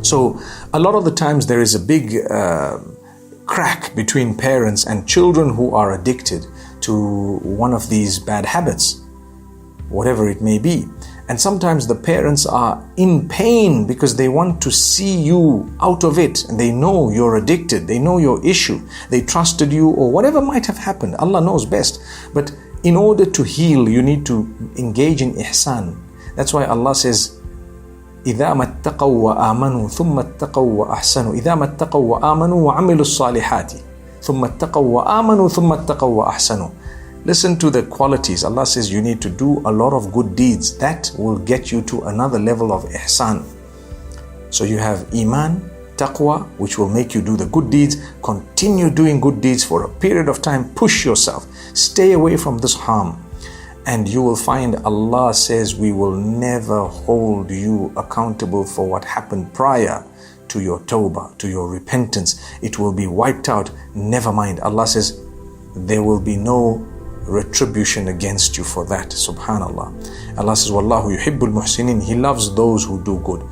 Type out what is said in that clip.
So a lot of the times there is a big crack between parents and children who are addicted to one of these bad habits, whatever it may be. And sometimes the parents are in pain because they want to see you out of it, and they know you're addicted, they know your issue, they trusted you, or whatever might have happened. Allah knows best. But in order to heal, you need to engage in ihsan. That's why Allah says, إِذَا مَا اتَّقَوْا وَآمَنُوا ثُمَّ اتَّقَوْا وَأَحْسَنُوا إِذَا مَا اتَّقَوْا وَآمَنُوا وَعَمِلُوا الصَّالِحَاتِ ثُمَّ اتَّقَوْا وَآمَنُوا ثُمَّ اتَّقَوْا وَأَحْسَنُوا. Listen to the qualities. Allah says you need to do a lot of good deeds. That will get you to another level of ihsan. So you have iman, taqwa, which will make you do the good deeds. Continue doing good deeds for a period of time. Push yourself. Stay away from this harm. And you will find Allah says we will never hold you accountable for what happened prior to your tawbah, to your repentance. It will be wiped out. Never mind. Allah says there will be no retribution against you for that. Subhanallah. Allah says, Wallahu yuhibbul muhsinin. He loves those who do good.